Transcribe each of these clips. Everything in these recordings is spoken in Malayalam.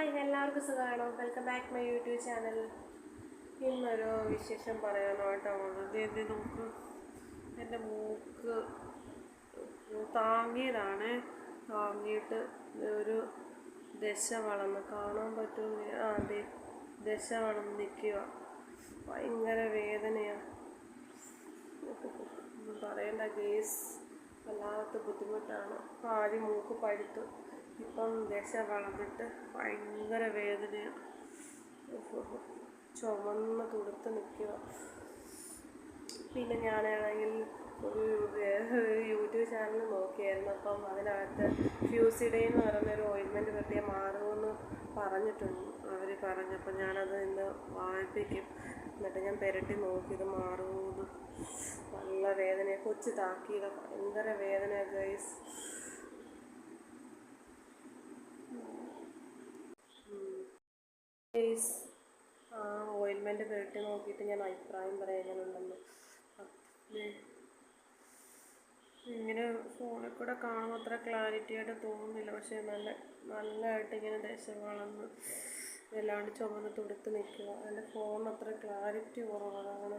ഹായ്, എല്ലാവർക്കും സുഖമാണോ? Welcome back my YouTube channel. ഇന്നൊരു വിശേഷം പറയാനായിട്ടോ ഇത് നമുക്ക് എൻ്റെ മൂക്ക് താങ്ങിയതാണ്. താങ്ങിയിട്ട് ഒരു ദശ വളർന്ന് കാണാൻ പറ്റുമെന്ന് അതെ, ദശ വളർന്ന് നിൽക്കുക. ഭയങ്കര വേദനയാണ്. ഒന്നും പറയണ്ട ഗേസ്, വല്ലാത്ത ബുദ്ധിമുട്ടാണ്. ആദ്യം മൂക്ക് പഴുത്തു, ഇപ്പം ദശ വളർന്നിട്ട് ഭയങ്കര വേദനയാണ്. ചുമന്ന് തുടുത്ത് നിൽക്കുക. പിന്നെ ഞാനാണെങ്കിൽ ഒരു യൂട്യൂബ് ചാനൽ നോക്കിയായിരുന്നു. അപ്പം അതിനകത്ത് ഫ്യൂസിഡേ എന്ന് പറയുന്നൊരു ഓയിൻമെൻറ്റ് പറ്റിയാൽ മാറുമെന്ന് പറഞ്ഞിട്ടുണ്ട്. അവർ പറഞ്ഞപ്പോൾ ഞാനത് ഇന്ന് വാങ്ങിപ്പിക്കും. എന്നിട്ട് ഞാൻ പുരട്ടി നോക്കിയത് മാറുമെന്ന്. നല്ല വേദനയാണ്. കൊച്ചു താക്കിയത് ഭയങ്കര വേദനയാണ് ഗൈസ്. ആ ഓയിൻമെൻറ്റ് പുരട്ടി നോക്കിയിട്ട് ഞാൻ അഭിപ്രായം പറയാനുണ്ടെന്ന്. ഇങ്ങനെ ഫോണിൽ കൂടെ കാണുമ്പോൾ അത്ര ക്ലാരിറ്റി ആയിട്ട് തോന്നുന്നില്ല, പക്ഷേ നല്ലതായിട്ട് ഇങ്ങനെ ദശ വളർന്ന് വല്ലാണ്ട് ചുമന്ന് തുടുത്ത് നിൽക്കുക. എൻ്റെ ഫോണിന് അത്ര ക്ലാരിറ്റി കുറവാണ്.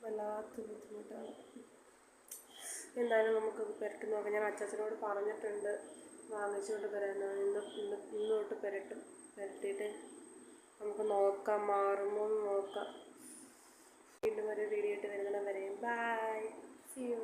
വല്ലാത്ത ബുദ്ധിമുട്ടാണ്. എന്തായാലും നമുക്കത് പുരട്ടി നോക്കാം. ഞാൻ അച്ചാച്ചനോട് പറഞ്ഞിട്ടുണ്ട് വാങ്ങിച്ചുകൊണ്ട് വരാനാണ്. ഇന്ന് തൊട്ട് പുരട്ടിയിട്ട് നമുക്ക് നോക്കാം, മാറുമോ എന്ന് നോക്കാം. വീണ്ടും ഒരു വീഡിയോ ആയിട്ട് വരുന്നിടം വരെയും ബൈ, സീ യു.